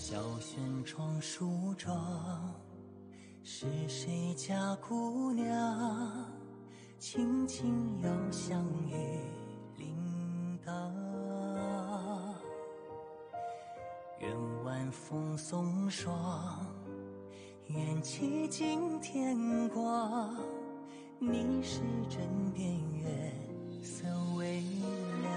小轩窗梳妆，是谁家姑娘轻轻摇香于铃铛？愿晚风送霜，愿期尽天光，你是枕边月色微凉。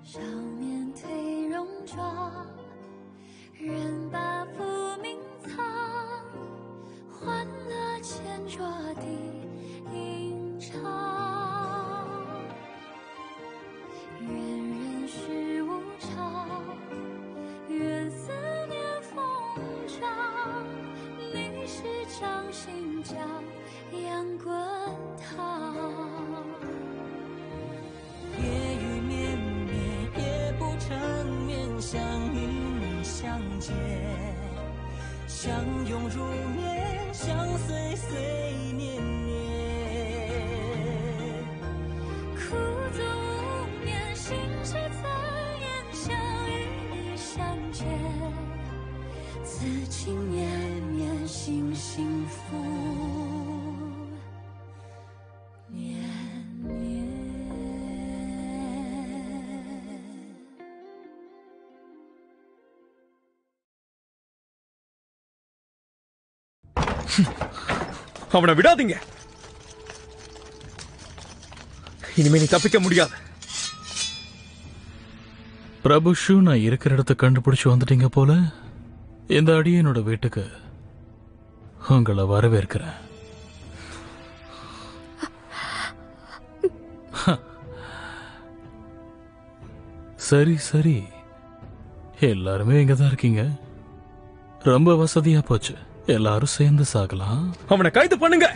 少年褪戎装，人把浮名藏，欢乐前桌的吟唱。愿人世无常，愿思念风涨，历史掌心角扬滚烫。夜雨绵绵，夜不成眠，想与你相见，相拥如眠，相随随年年。苦足无眠，心事残言，想与你相见，此情绵绵，心幸福绵绵。அவனை விடாதீங்க. இனிமே நீ தப்பிக்க முடியாது. பிரபுஷு, நான் இருக்கிற இடத்த கண்டுபிடிச்சு வந்துட்டீங்க போல. இந்த அடியனோட வீட்டுக்கு உங்களை வரவேற்கிறேன். சரி சரி, எல்லாருமே இங்கதான் இருக்கீங்க. ரொம்ப வசதியா போச்சு. எல்லாரும் சேர்ந்து சாகலாம். அவனை கைது பண்ணுங்க.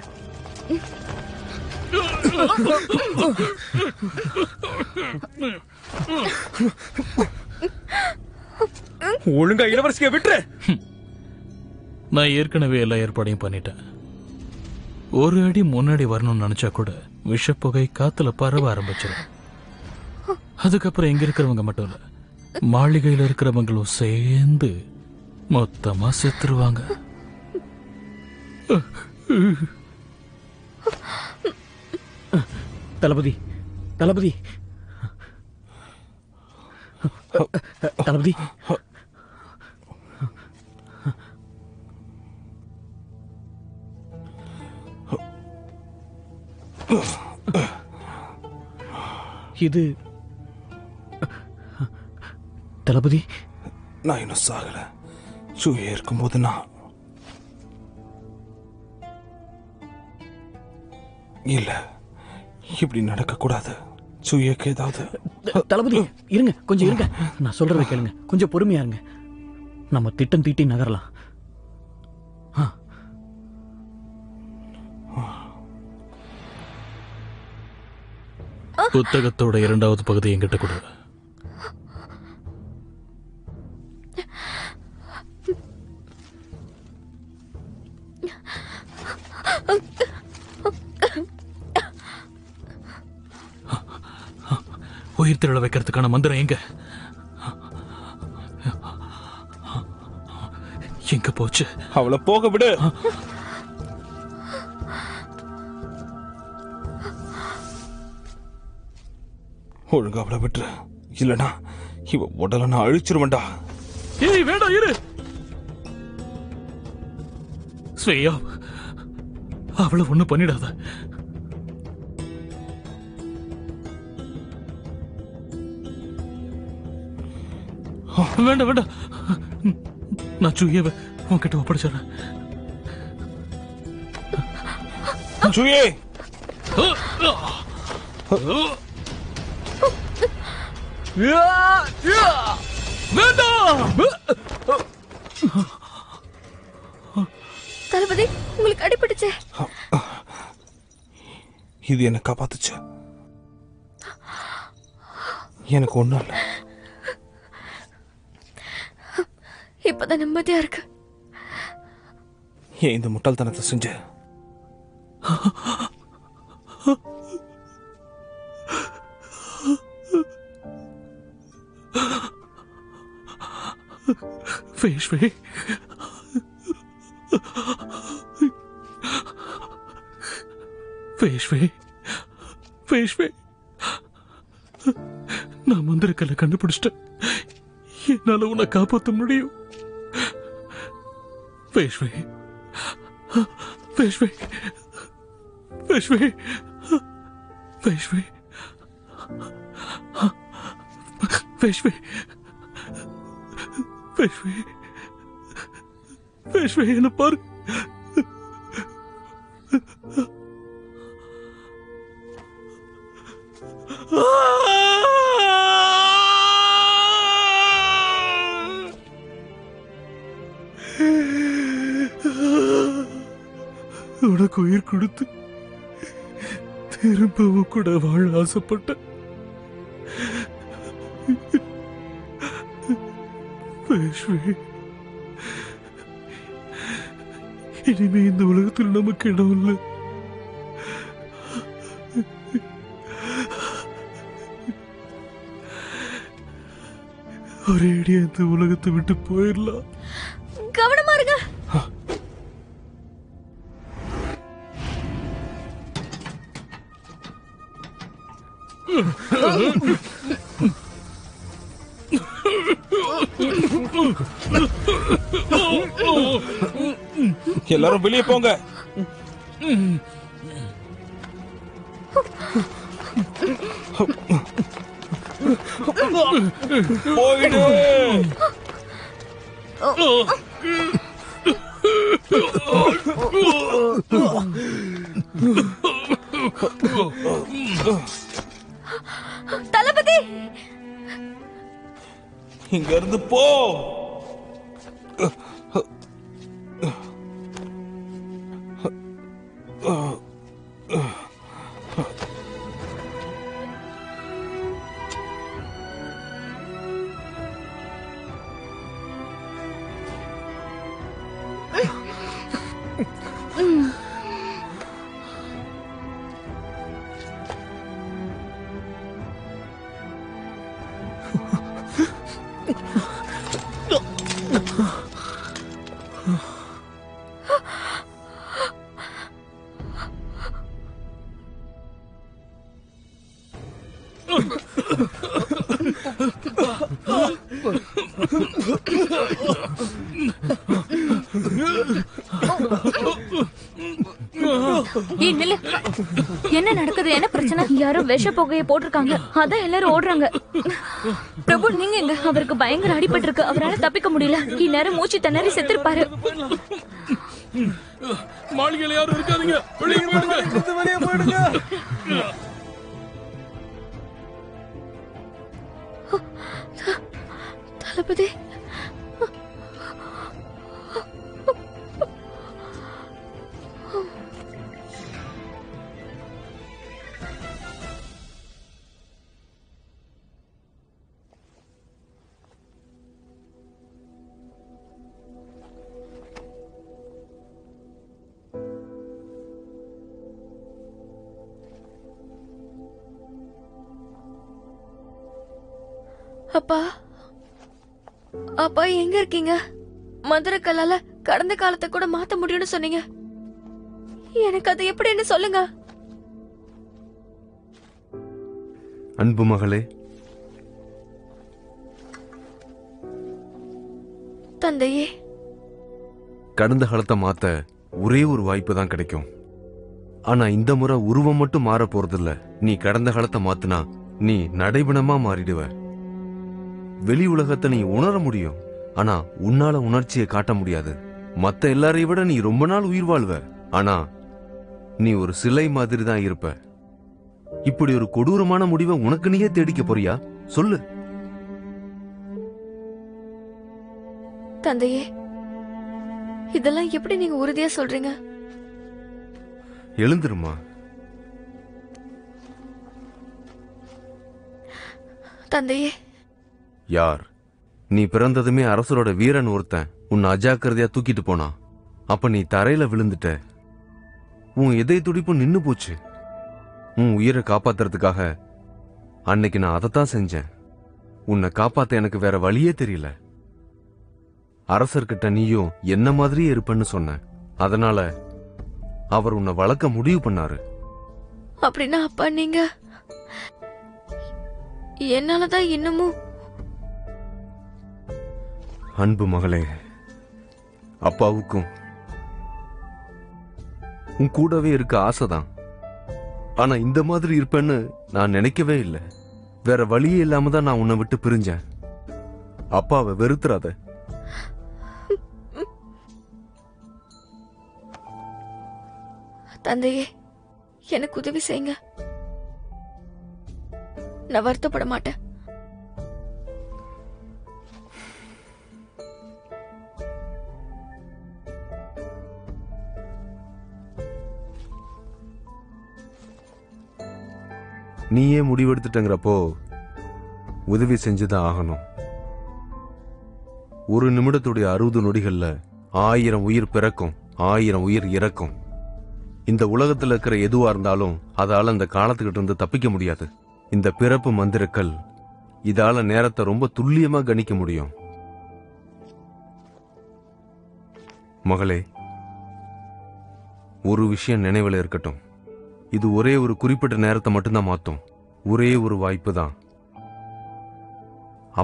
ஒழுங்கா இளவரசியை விட்டுரு. நான் ஏற்கனவே எல்லா ஏற்பாடையும் பண்ணிட்டேன். ஒரு அடி முன்னாடி வரணும்னு நினைச்சா கூட விஷப்புகை காத்துல பரவ ஆரம்பிச்சிடும். அதுக்கப்புறம் எங்க இருக்கிறவங்க மட்டும் இல்ல, மாளிகையில் இருக்கிறவங்களும் சேர்ந்து மொத்தமா செத்துருவாங்க. தளபதி, தளபதி, தளபதி, இது தளபதி. நான் இன்னும் சாகல. சூயே இருக்கும்போது நான் இல்ல, இப்படி நடக்க கூடாது. சூயக்கு ஏதாவது. தளபதி இருங்க, கொஞ்சம் இருங்க, நான் சொல்றதை கேளுங்க, கொஞ்சம் பொறுமையா இருங்க. நம்ம திட்டம் தீட்டி நகரலாம். புத்தகத்தோட 2வது பகுதி என்கிட்ட கொடு. உயிர் திரள வைக்கிறதுக்கான மந்திரம் எங்க எங்க போச்சு? அவளை போக விடு. ஒழுங்கா அவளை விட்டுரு, இல்லனா இவ உடலை நான் அழிச்சிருவேன்டா. ஏய் வேண்டாம், இரு. ஸ்வேயா, அவளை ஒண்ணும் பண்ணிடாத. வேண்டாம் வேண்டாம், நான் சூயவை உன்கிட்ட ஒப்படைச்சிடறேன். சூயே, வேண்டாம். தளபதி, உங்களுக்கு அடிபட்டுச்சே. இது என்ன காப்பாத்துச்சு. எனக்கு ஒண்ணும் இல்ல. இப்பதான் நிம்மதியா இருக்கு. ஏன் இந்த முட்டாள்தனத்தை செஞ்ச? பேஷ்வே பேஷ்வே பேஷ்வே நான் மந்திரக்கல்ல கண்டுபிடிச்சிட்டேன். என்னால உன்னை காப்பாற்ற முடியும். பேஷ்வே பேஷ்வே பேஷ்வே பேஷ்வே பேஷ்வே பேஷ்வே பேஷ்வே என்ன பாரு. உனக்கு உயிர் கொடுத்து திரும்பவும் கூட வாழ ஆசைப்பட்ட பேஷ்வே, இனிமே இந்த உலகத்தில் நமக்கு இடம் இல்லை. ஒரே அடியா இந்த உலகத்தை விட்டு போயிடலாம். கவனமா இருங்க. எல்லாரும் வெளியே போங்க. போயிடு. தளபதி, இங்க இருந்து போ. என்ன நடக்குது? என்ன பிரச்சனை? யாரும் விஷ புகையை போட்டிருக்காங்க, அதான் எல்லாரும் ஓடுறாங்க. பிரபு, நீங்க எங்க? அவருக்கு பயங்கர அடிபட்டு இருக்கு, அவரால் தப்பிக்க முடியல. இந்நேரம் மூச்சு திணறி செத்துருப்பாரு. மாளிகையில் யாரும் இருக்காதீங்க, வெளியே போயிடுங்க. தளபதி, அப்பா, அப்பா எங்க இருக்கீங்க? மந்திரக்கல்லால கடந்த காலத்தை கூட மாத்த முடியும்னு சொன்னீங்க. எனக்கு அது எப்படின்னு சொல்லுங்க. அன்பு மகளே, தந்தையே, கடந்த காலத்தை மாத்த ஒரே ஒரு வாய்ப்பு தான் கிடைக்கும். ஆனா இந்த முறை உருவம் மட்டும் மாற போறதில்ல. நீ கடந்த காலத்தை மாத்தினா நீ நடைபெணமா மாறிடுவ. வெளி உலகத்தை நீ உணர முடியும், ஆனா உன்னால உணர்ச்சியை காட்ட முடியாது. மத்த எல்லாரையும் விட நீ ரொம்ப நாள் உயிர் வாழ்வ, ஆனா நீ ஒரு சிலை மாதிரி தான் இருப்ப. இப்படி ஒரு கொடூரமான முடிவை உனக்கு நீயே தேடிக்க போறியா? சொல்லு. தந்தையே, இதெல்லாம் எப்படி நீங்க உறுதியா சொல்றீங்க? எழுந்துருமா. தந்தையே, யார்? நீ பிறந்ததுமே அரசரோட வீரன் ஒருத்தன் உன்னை அஜாக்கிரதையா தூக்கிட்டு போனா. அப்ப நீ தரையில விழுந்துட்ட. உன் இதய துடிப்பு நின்னு போச்சு. உன் உயிரை காப்பாத்துறதுக்காக அன்னைக்கு நான் அதைத்தான் செஞ்சேன். உன்னை காப்பாத்த எனக்கு வேற வழியே தெரியல. அரசர்கிட்ட நீயும் என்ன மாதிரியே இருப்பன்னு சொன்ன. அதனால அவர் உன்னை வளர்க்க முடிவு பண்ணாரு. அப்படின்னா அப்பா நீங்க என்னாலதான் இன்னமும். அன்பு மகளே, அப்பாவுக்கும் உன் கூடவே இருக்க ஆசைதான். ஆனா இந்த மாதிரி இருப்பேன்னு நான் நினைக்கவே இல்லை. வேற வழியே இல்லாம தான் நான் உன்னை விட்டு பிரிஞ்சேன். அப்பாவை வெறுத்துறாத. தந்தையே, எனக்கு உதவி செய்யுங்க. நான் வருத்தப்பட மாட்டேன். நீயே முடிவெடுத்துட்டங்கிறப்போ உதவி செஞ்சுதான் ஆகணும். ஒரு நிமிடத்துடைய 60 நொடிகள்ல 1000 உயிர் பிறக்கும், 1000 உயிர் இறக்கும். இந்த உலகத்துல இருக்கிற எதுவா இருந்தாலும் அதால அந்த காலத்துக்கிட்ட இருந்து தப்பிக்க முடியாது. இந்த பிறப்பு மந்திரக்கல் இதால நேரத்தை ரொம்ப துல்லியமா கணிக்க முடியும். மகளே, ஒரு விஷயம் நினைவில் இருக்கட்டும். இது ஒரே ஒரு குறிப்பிட்ட நேரத்தை மட்டும்தான் மாத்தும். ஒரே ஒரு வாய்ப்பு தான்.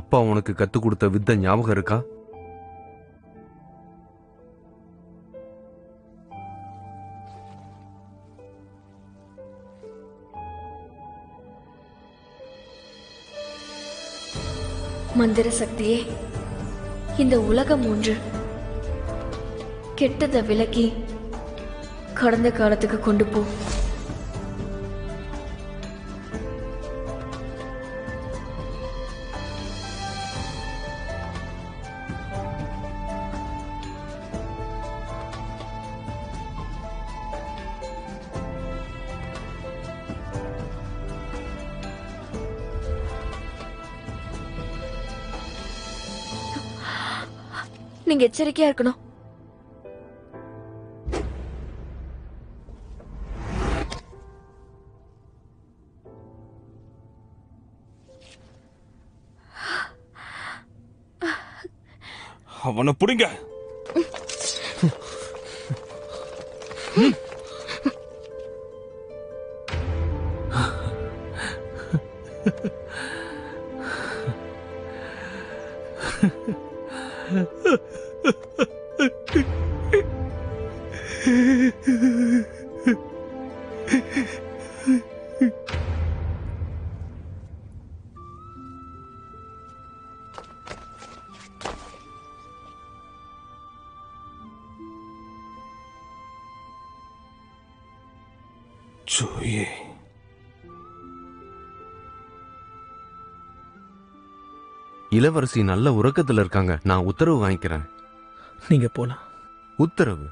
அப்பா உனக்கு கத்து கொடுத்த வித்தை ஞாபகம் இருக்கா? மந்திர சக்தியே, இந்த உலகம் ஒன்று கெட்டதை விலக்கி கடந்த காலத்துக்கு கொண்டு போ. நீங்க எச்சரிக்கையா இருக்கணும். அவனை புடிங்க. ஜோயே, இளவரசி நல்ல உறக்கத்துல இருக்காங்க. நான் உத்தரவு வாங்கிக்கிறேன். நீங்க போலாம். உத்தரவு.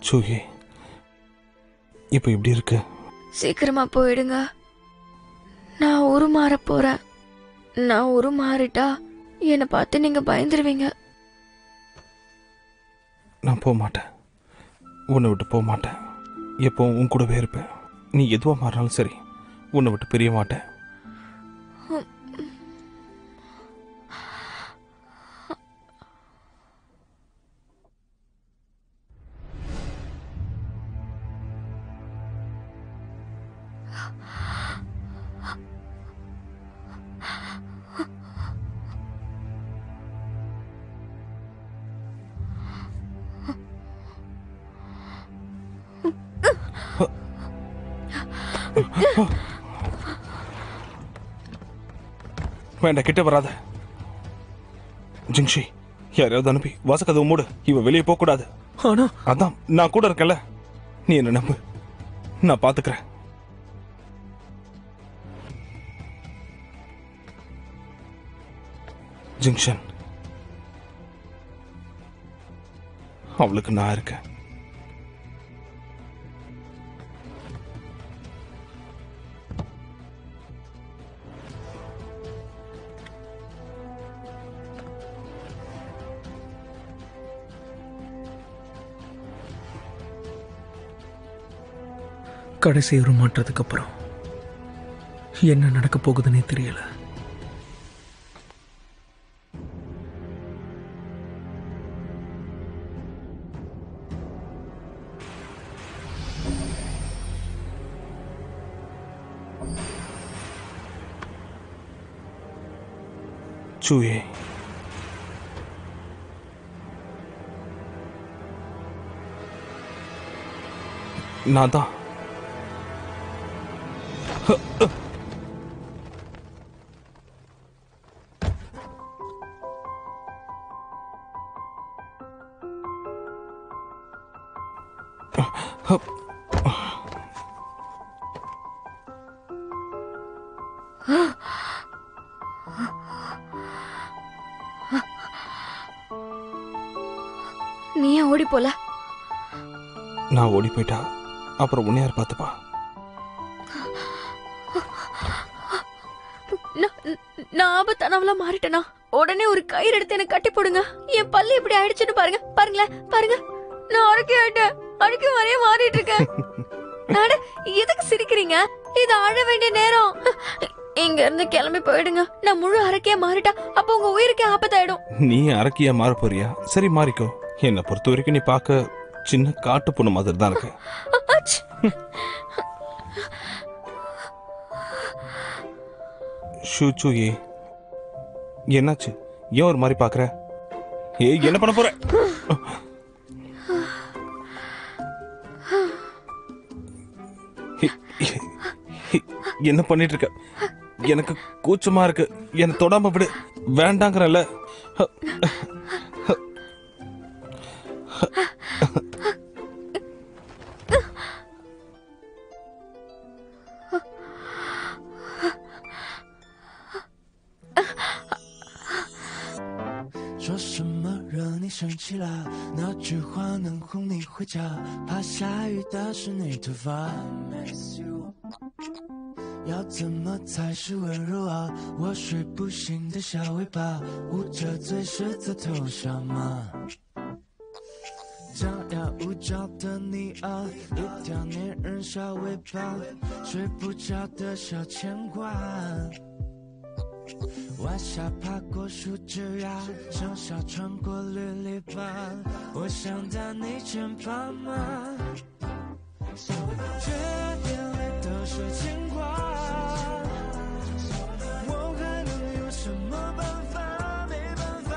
ஜோயே, இப்ப எப்படி இருக்கு? சீக்கிரமா போயிடுங்க. நான் உருமாற போறேன். நான் உருமாறிட்டா என்னை பார்த்து நீங்க பயந்துருவீங்க. நான் போக மாட்டேன். உன்னை விட்டு போக மாட்டேன். எப்போ உன் கூடவே இருப்பேன். நீ எதுவா மாறினாலும் சரி, உன்னை விட்டு பிரிய மாட்டேன். வேண்டாம், கிட்ட வராத. ஜிங்ஷி, யாரையாவது அனுப்பி வாசக்கதவு மூடு. இவ வெளியே போக கூடாது. ஆனா அதான் நான் கூட இருக்கல. நீ என்ன நம்பு, நான் பாத்துக்கிறேன். ஜிங்ஷன், அவளுக்கு நான் இருக்கேன். கடைசி உருமாற்றத்துக்கு அப்புறம் என்ன நடக்க போகுதுன்னே தெரியல. சூயே, நான் தான். நீ ஏன் ஓடி போல? நான் ஓடி போயிட்டா அப்புறம் உன்னை யார் பார்த்துப்பா? நான் ஆபத்தானவளா மாறிட்டேனா? உடனே ஒரு கயிறு எடுத்து எனக்கு கட்டி போடுங்க. என் பல்லு எப்படி ஆயிடுச்சுன்னு பாருங்க. பாருங்களேன், பாருங்க. நான் அழுக்கி ஆயிட்டேன். அழுக்கி மாதிரியே மாறிட்டு இருக்கேன். எதுக்கு சிரிக்கிறீங்க? இது அழ வேண்டிய நேரம். இங்க இருந்து கிளம்பி போயிடுங்க. நான் முழு அரக்கையா மாறிட்டா அப்ப உங்க உயிருக்கே ஆபத்தாயிடும். நீ அரக்கியா மாற போறியா? சரி, மாறிக்கோ. என்னை பொறுத்த வரைக்கும் நீ பார்க்க சின்ன காட்டு பொண்ணு மாதிரி தான் இருக்கு. ஷூச்சுயே, என்னாச்சு? ஏன் ஒரு மாதிரி பாக்குற? ஏய், என்ன பண்ண போற? என்ன பண்ணிட்டு இருக்க? எனக்கு கூச்சமா இருக்கு. என்ன தொடாம விடு. வேண்டாங்கறல.说什么惹你生气了？哪句话能哄你回家？怕下雨打湿你头发。要怎么才是温柔啊？我睡不醒的小尾巴，捂着嘴是在偷笑吗？张牙舞爪的你啊，一条粘人小尾巴，睡不着的小牵挂。晚霞爬过树枝呀，盛夏穿过绿篱笆，我想在你肩膀吗？这眼泪都是牵挂，我还能有什么办法？没办法，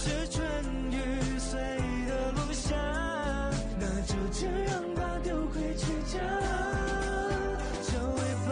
是春雨随的路下，那就这样把丢回去家。小尾巴。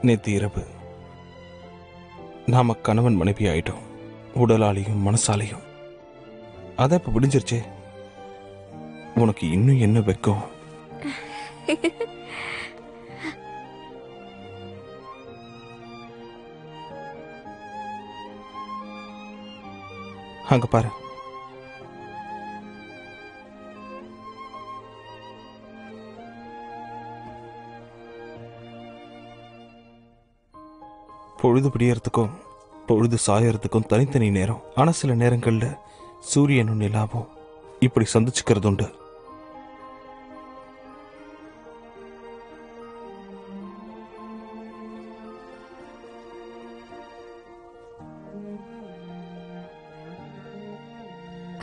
நேத்து இரவு நாம கணவன் மனைவி ஆயிட்டோம். உடலாலையும் மனசாலையும். அத இப்ப விடிஞ்சிருச்சே. உனக்கு இன்னும் என்ன வெக்கம்? அங்க பாரு. பொழுது பிடியறதுக்கும் பொழுது சாயறதுக்கும் தனித்தனி நேரம். ஆனா சில நேரங்கள்ல சூரியனும் நிலாவும் இப்படி சந்திச்சுக்கிறது உண்டு.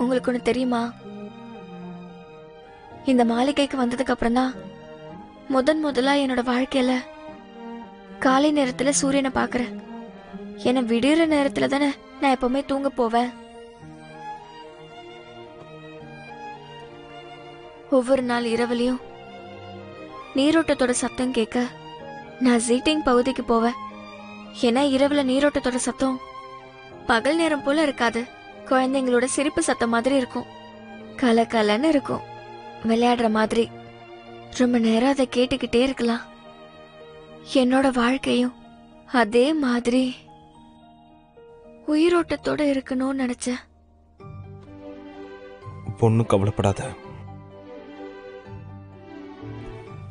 உங்களுக்கு ஒண்ணு தெரியுமா? இந்த மாளிகைக்கு வந்ததுக்கு அப்புறம் தான் முதலா என்னோட வாழ்க்கையில காலை நேரத்துல சூரியனை பாக்குறேன். என்ன விடுற நேரத்துல தானே நான் எப்பவுமே தூங்க போவேன். ஒவ்வொரு நாள் இரவுலயும் நீரோட்டத்தோட சத்தம் கேட்க நான் ஜீட்டிங் பகுதிக்கு போவேன். ஏன்னா இரவுல நீரோட்டத்தோட சத்தம் பகல் நேரம் போல இருக்காது. குழந்தைங்களோட சிரிப்பு சத்தம் மாதிரி இருக்கும். கலகலன்னு இருக்கும். விளையாடுற மாதிரி. ரொம்ப நேரம் அதை கேட்டுக்கிட்டே இருக்கலாம். என்னோட வாழ்க்கையும் அதே மாதிரி உயிரோட்டத்தோட இருக்கணும்னு நினைச்சேன். பொண்ணு கவலைப்படாத,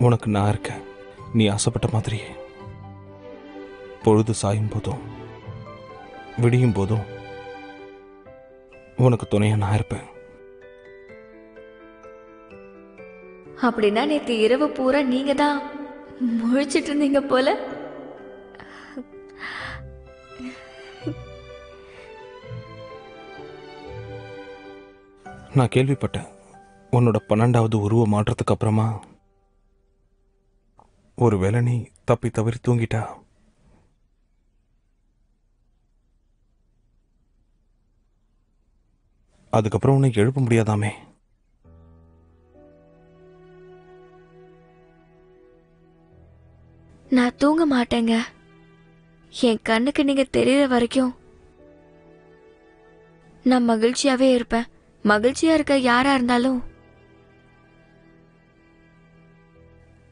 உனக்கு நான் இருக்கேன். நீ ஆசைப்பட்ட மாதிரியே பொழுது சாயும் போதும் விடியும் போதும் உனக்கு துணையா நான் இருப்பேன். அப்படின்னா நேத்து இரவு பூரா நீங்க தான் முழிச்சிட்டு இருந்தீங்க போல. நான் கேள்விப்பட்டேன், உன்னோட 12வது உருவ மாற்றத்துக்கு அப்புறமா ஒருவேளை நீ தப்பி தவறி தூங்கிட்டா அதுக்கப்புறம் உன்னை எழுப்ப முடியாதாமே. நான் தூங்க மாட்டேங்க. என் கண்ணுக்கு நீங்க தெரியற வரைக்கும் நான் மகிழ்ச்சியாவே இருப்பேன். மகிழ்ச்சியா இருக்க யாரா இருந்தாலும்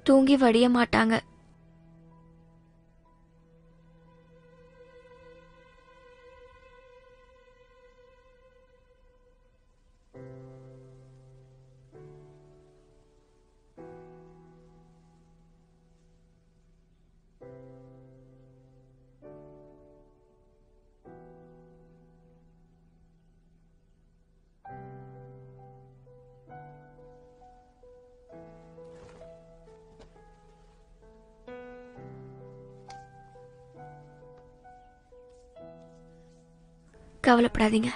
தூங்கி வடிய மாட்டாங்க. கவலைப்படாதீங்க.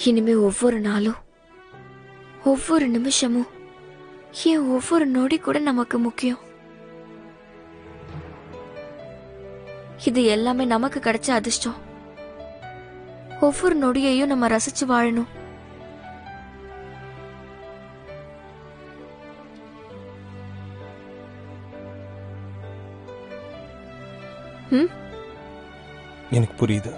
இனிமே ஒவ்வொரு நாளும் ஒவ்வொரு நிமிஷமும் ஏன் ஒவ்வொரு நொடி கூட நமக்கு முக்கியம். இது எல்லாமே நமக்கு கிடைச்ச அதிர்ஷ்டம். ஒவ்வொரு நொடியையும் நம்ம ரசிச்சு வாழணும். எனக்கு புரியுது.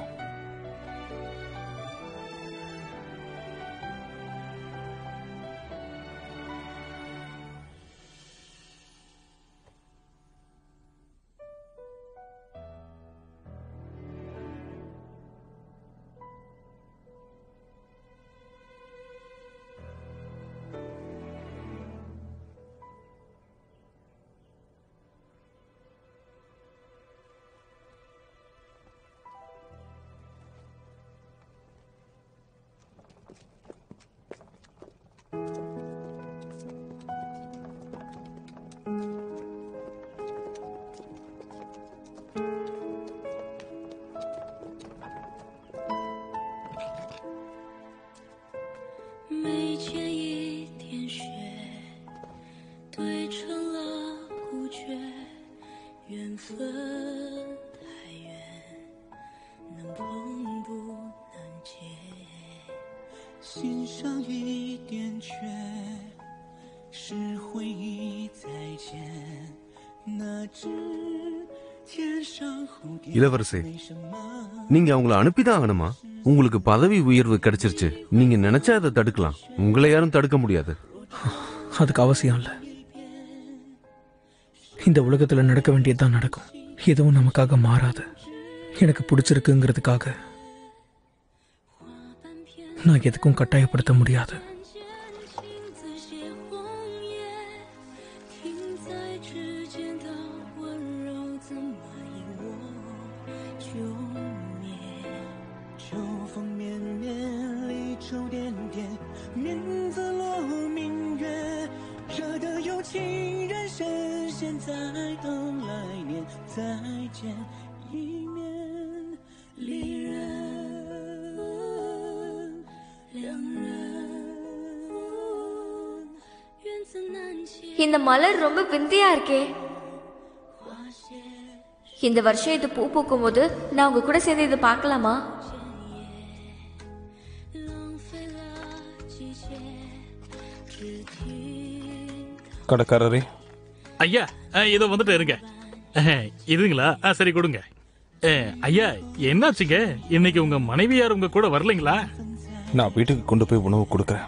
இளவரசே, நீங்க அவங்கள அனுப்பிதான் ஆகணுமா? உங்களுக்கு பதவி உயர்வு கிடைச்சிருச்சு. நீங்க நினைச்சா அதை தடுக்கலாம். உங்களை யாரும் தடுக்க முடியாது. அதுக்கு அவசியம் இல்லை. இந்த உலகத்துல நடக்க வேண்டியதுதான் நடக்கும். எதுவும் நமக்காக மாறாது. எனக்கு பிடிச்சிருக்குங்கிறதுக்காக நான் எதுக்கும் கட்டாயப்படுத்த முடியாது. இந்த மலர் ரொம்ப விந்தியா இருக்கே. இந்த வருஷம் இது பூ பூக்கும் போது நான் உங்க கூட சேர்ந்து இது பார்க்கலாமா? கடைக்காரரே, ஐயா இதோ வந்துட்டு இருங்க. இதுங்களா? சரி கொடுங்க. ஐயா என்னாச்சுங்க? இன்னைக்கு உங்க மனைவியார் உங்க கூட வரலைங்களா? நான் வீட்டுக்கு கொண்டு போய் உணவு கொடுக்குறேன்.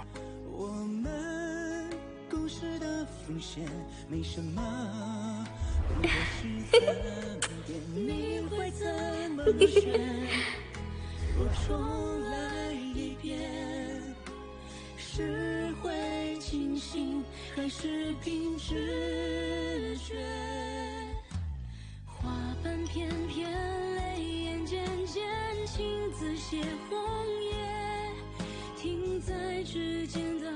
花瓣片片，泪眼渐渐，情字写红叶，停在指尖的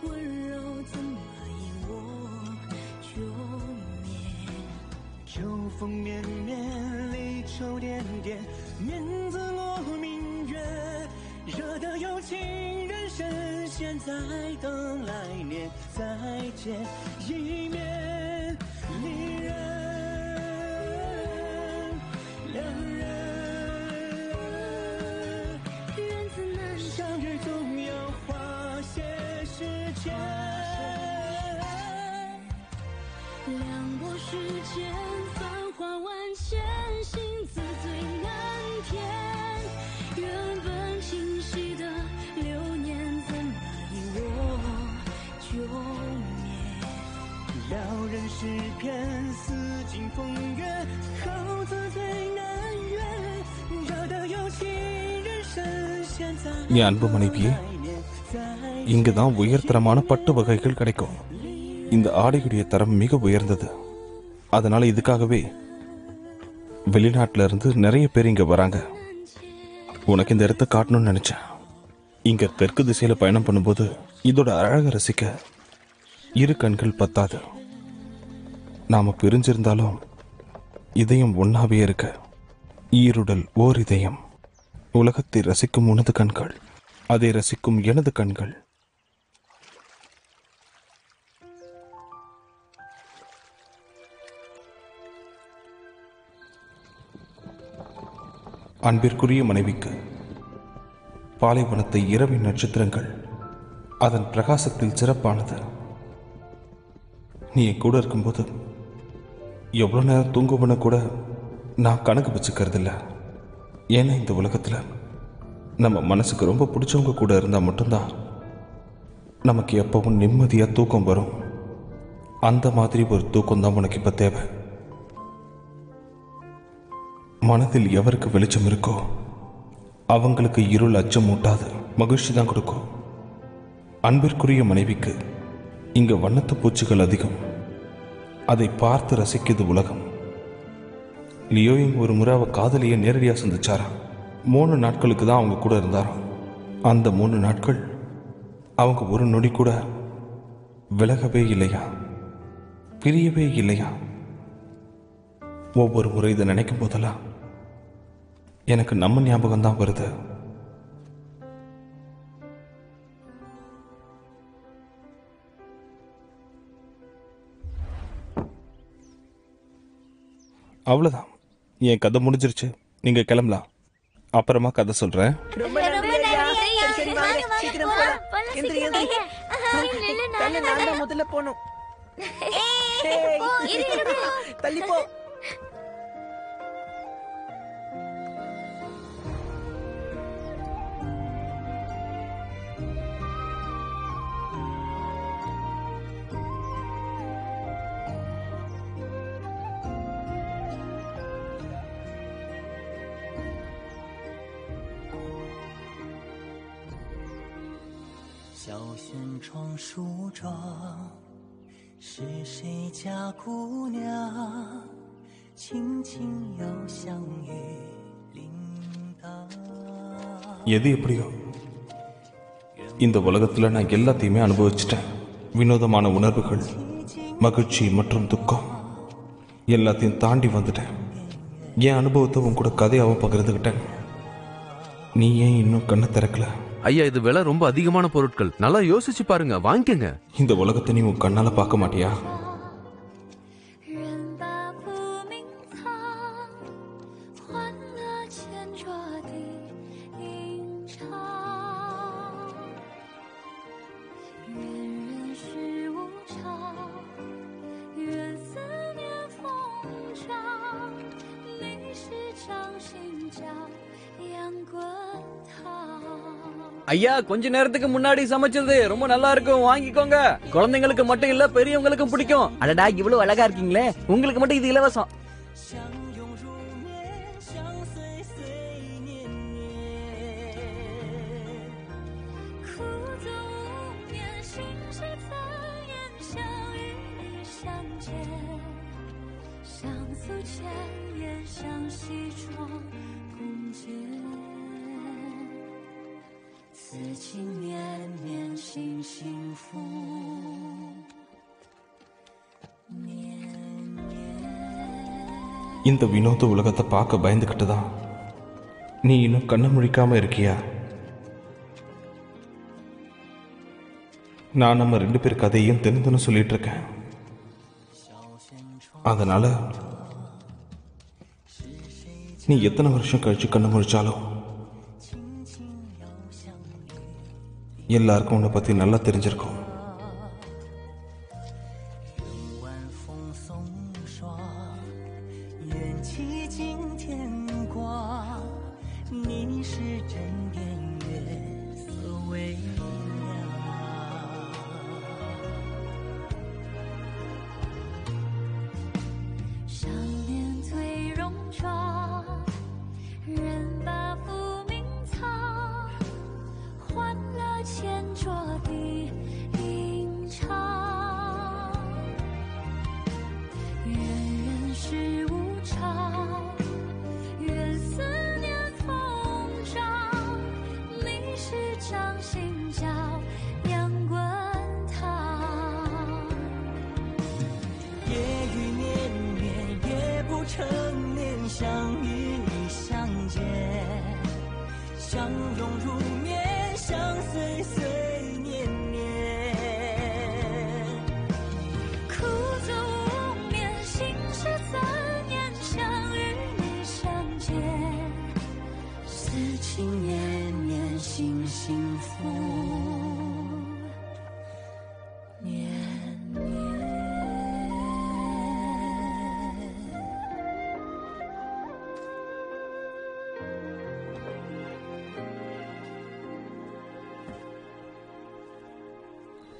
温柔，怎么因我就灭？秋风绵绵，离愁点点，面自落明月，惹得有情人深陷，在等来年再见一面，离人两人，缘字难相遇总要花些时间，两拨时间，繁华万千，心字最难填。原本清晰的流年，怎么因我就灭？撩人诗篇，似尽风月，好字最难圆，惹得有情人深陷在。என் அன்பு மனைவியே, இங்குதான் உயர்தரமான பட்டு வகைகள் கிடைக்கும். இந்த ஆடையுடைய தரம் மிக உயர்ந்தது. அதனால இதுக்காகவே வெளிநாட்டுல இருந்து நிறைய பேர் இங்க வராங்க. உனக்கு இந்த இடத்த காட்டணும்னு நினைச்சேன். இங்க தெற்கு திசையில பயணம் பண்ணும்போது இதோட அழக ரசிக்க இரு கண்கள் பத்தாது. நாம பிரிஞ்சிருந்தாலும் இதயம் ஒன்னாவே இருக்க. ஈருடல் ஓர் இதயம். உலகத்தை ரசிக்கும் உனது கண்கள், அதை ரசிக்கும் எனது கண்கள். அன்பிற்குரிய மனைவிக்கு பாலைவனத்தை இரவின் நட்சத்திரங்கள் அதன் பிரகாசத்தில் சிறப்பானது. நீ என் கூட இருக்கும்போது எவ்வளோ நேரம் தூங்குவன கூட நான் கணக்கு வச்சுக்கிறதில்ல. ஏன்னா இந்த உலகத்தில் நம்ம மனசுக்கு ரொம்ப பிடிச்சவங்க கூட இருந்தால் மட்டும்தான் நமக்கு எப்பவும் நிம்மதியாக தூக்கம் வரும். அந்த மாதிரி ஒரு தூக்கம் தான் உனக்கு இப்போ தேவை. மனதில் எவருக்கு வெளிச்சம் இருக்கோ அவங்களுக்கு இருள் அச்சம் மூட்டாது, மகிழ்ச்சி தான் கொடுக்கும். அன்பிற்குரிய மனைவிக்கு இங்க வண்ணத்து பூச்சிகள் அதிகம். அதை பார்த்து ரசிக்குது உலகம். லியோயிங் ஒரு முறை அவ காதலியை நேரடியாக சந்திச்சாராம். 3 நாட்களுக்கு தான் அவங்க கூட இருந்தாராம். அந்த 3 நாட்கள் அவங்க ஒரு நொடி கூட விலகவே இல்லையா, பிரியவே இல்லையா. ஒவ்வொரு முறை இதை நினைக்கும் போதெல்லாம் எனக்கு நம்ம ஞாபகம் தான் வருது. அவ்வளவுதான், என் கதை முடிஞ்சிருச்சு. நீங்க கிளம்பலாம். அப்புறமா கதை சொல்றேன். ரொம்ப நன்றி ஐயா. சரி வாங்க சீக்கிரம் போலாம். எந்திரி எந்திரி. நான் தான் முதல்ல போணும். தள்ளி போ.小轩窗梳妆，是谁家姑娘？轻轻又相遇铃铛。எது எப்படியோ இந்த உலகத்தில் நான் எல்லாத்தையுமே அனுபவிச்சிட்டேன். வினோதமான உணர்வுகள், மகிழ்ச்சி மற்றும் துக்கம் எல்லாத்தையும் தாண்டி வந்துட்டேன். என் அனுபவத்தை உன் கூட கதையாகவும் பகிர்ந்துக்கிட்டேன். நீ ஏன் இன்னும் கண்ணை திறக்கல? ஐயா, இது விலை ரொம்ப அதிகமான பொருட்கள். நல்லா யோசிச்சு பாருங்க, வாங்கிக்கங்க. இந்த உலகத்தை நீ உன் கண்ணால பார்க்க மாட்டியா? ஐயா, கொஞ்ச நேரத்துக்கு முன்னாடி சமைச்சது ரொம்ப நல்லா இருக்கும், வாங்கிக்கோங்க. குழந்தைங்களுக்கு மட்டும் இல்ல, பெரியவங்களுக்கும் பிடிக்கும். அடடா, இவ்வளவு அழகா இருக்கீங்களே, உங்களுக்கு மட்டும் இது இலவசம்.此情绵绵心幸福இந்த வினோத உலகத்தை பார்க்க பயந்துகிட்டு தான் நீ இன்னும் கண்ணை முழிக்காம இருக்கியா? நான் நம்ம 2 பேர் கதையும் தினம் சொல்லிட்டு இருக்கேன். அதனால நீ எத்தனை வருஷம் கழிச்சு கண்ணு முழிச்சாலும் எல்லாருக்கும் உன்னை பத்தி நல்லா தெரிஞ்சிருக்கும்.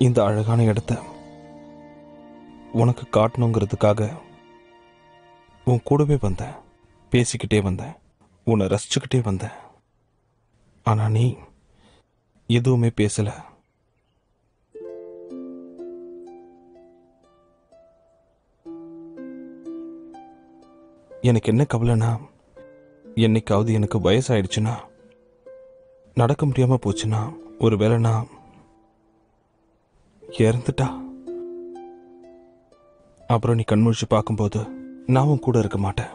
இந்த அழகான இடத்த உனக்கு காட்டணுங்கிறதுக்காக உன் கூடவே வந்தேன், பேசிக்கிட்டே வந்தேன், உன்னை ரசிச்சுக்கிட்டே வந்தேன். ஆனா நீ எதுவுமே பேசல. எனக்கு என்ன கவலைனா, என்னைக்காவது எனக்கு வயசாயிடுச்சுன்னா, நடக்க முடியாம போச்சுன்னா, ஒரு வேளைனா இறந்துட்டா, அப்புறம் நீ கண்முழிச்சு பார்க்கும்போது நான் உன் கூட இருக்க மாட்டேன்.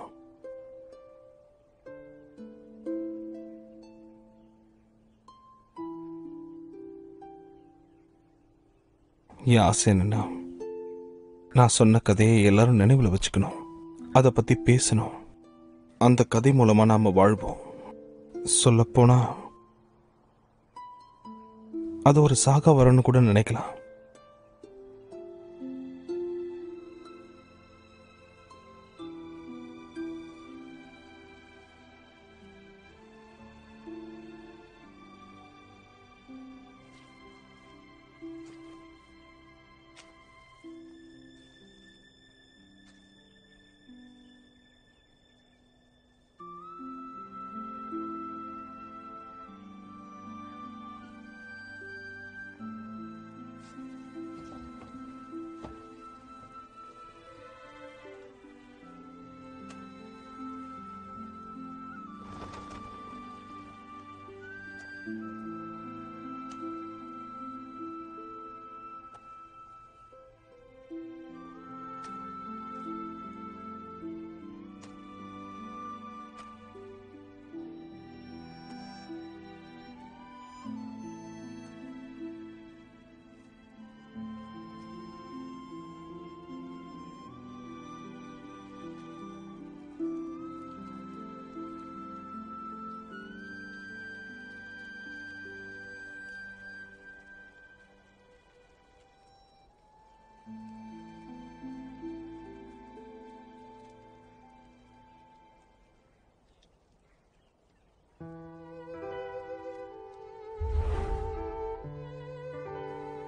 என் ஆசை என்னன்னா, நான் சொன்ன கதையை எல்லாரும் நினைவில் வச்சுக்கணும், அதை பத்தி பேசணும், அந்த கதை மூலமா நாம வாழ்வோம். சொல்லப்போனா அது ஒரு சாகா வரன்னு கூட நினைக்கலாம்.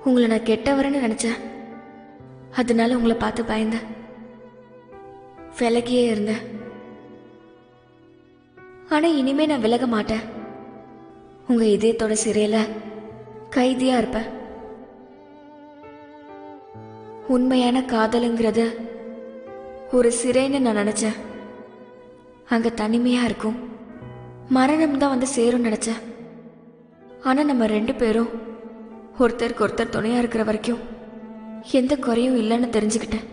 உங்களை நான் கெட்டவரன்னு நினைச்சேன். அதனால உங்களை பார்த்து பயந்தேன், விலகியே இருந்தேன். ஆனா இனிமே நான் விலக மாட்டேன். உங்க இதயத்தோட சிறையில கைதியா இருப்பேன். உண்மையான காதலுங்கிறது ஒரு சிறைன்னு நான் நினைச்சேன். அங்க தனிமையா இருக்கும், மரணம் தான் வந்து சேரும் நினைச்சேன். ஆனா நம்ம 2 பேரும் ஒருத்தருக்கு ஒருத்தர் துணையா இருக்கிற வரைக்கும் எந்த குறையும் இல்லைன்னு தெரிஞ்சுக்கிட்டேன்.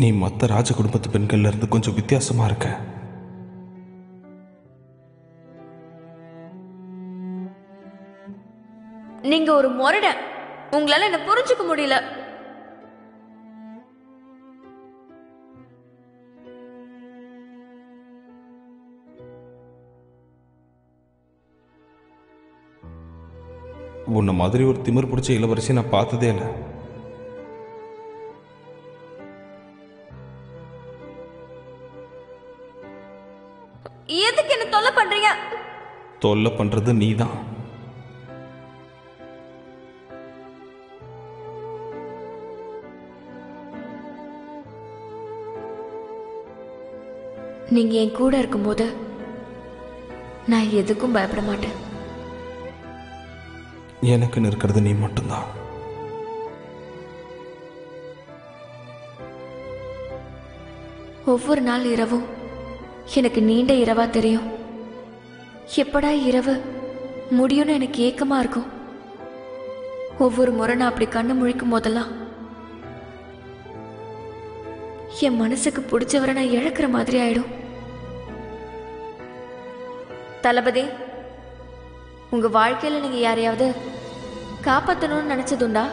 நீ மற்ற ராஜ குடும்பத்து பெண்கள்ல இருந்து கொஞ்சம் வித்தியாசமா இருக்க. நீங்க ஒரு முரட, உங்களால என்ன புரிஞ்சுக்க முடியல. உன்னை மாதிரி ஒரு திமிர் பிடிச்ச இளவரசி நான் பார்த்ததே இல்லை. எதுக்கு என்ன தொல்லை பண்றீங்க? தொல்லை பண்றது நீதான். நீங்க என் கூட இருக்கும்போது நான் எதுக்கும் பயப்பட மாட்டேன். எனக்குன்னு இருக்கிறது நீ மட்டும்தான். ஒவ்வொரு நாள் இரவும் எனக்கு நீண்ட இரவா தெரியும். எப்படா இரவு முடியும்னு எனக்கு ஏக்கமா இருக்கும். ஒவ்வொரு முறை நான் அப்படி கண்ணு முழிக்கும் போதெல்லாம் என் மனசுக்கு பிடிச்சவரை நான் இழக்கிற மாதிரி ஆயிடும். தளபதி, உங்க வாழ்க்கையில நீங்க யாரையாவது காப்பாற்றணும்னு நினைச்சதுண்டா?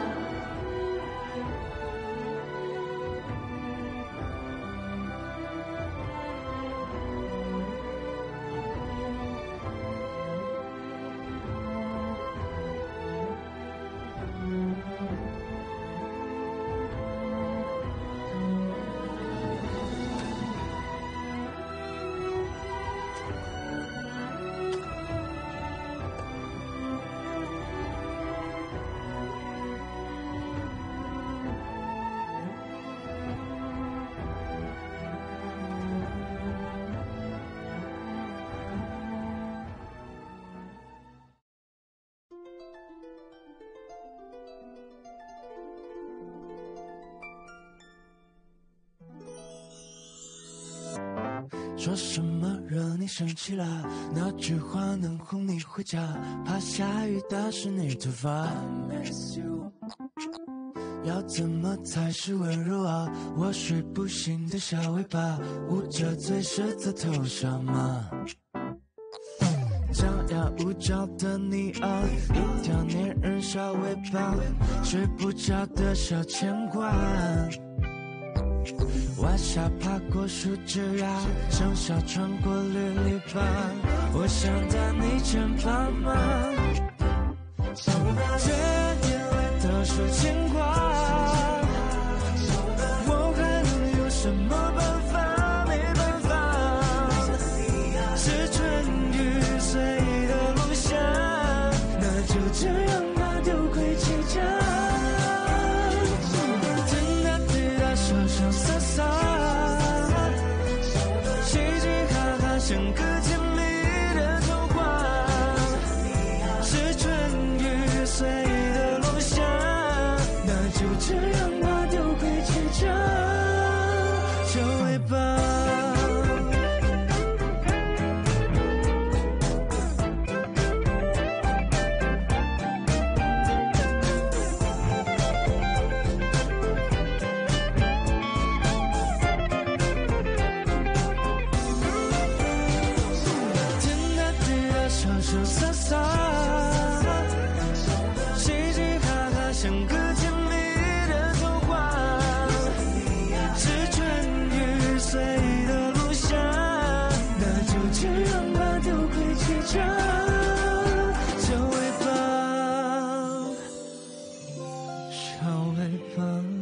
说什么惹你生气了？哪句话能哄你回家？怕下雨打湿你头发。要怎么才是温柔啊？我睡不醒的小尾巴，捂着嘴舌头头上吗？张牙舞爪的你啊，一条粘人小尾巴，睡不着的小牵挂。晚霞爬过树枝啊，盛夏穿过绿篱笆，我想在你肩膀吗？这眼泪都是牵挂，我还能有什么办法？没办法，是春雨随的落下，那就这样吧，丢盔弃甲。说说洒洒，嘻嘻哈哈，像个甜蜜的童话。是春雨随的落下，那就这样吧，丢盔弃甲，就尾巴。说说洒洒，嘻嘻哈哈，像个甜蜜的童话。是春雨随的落下，那就这样吧，丢盔弃甲，就尾巴，小尾巴。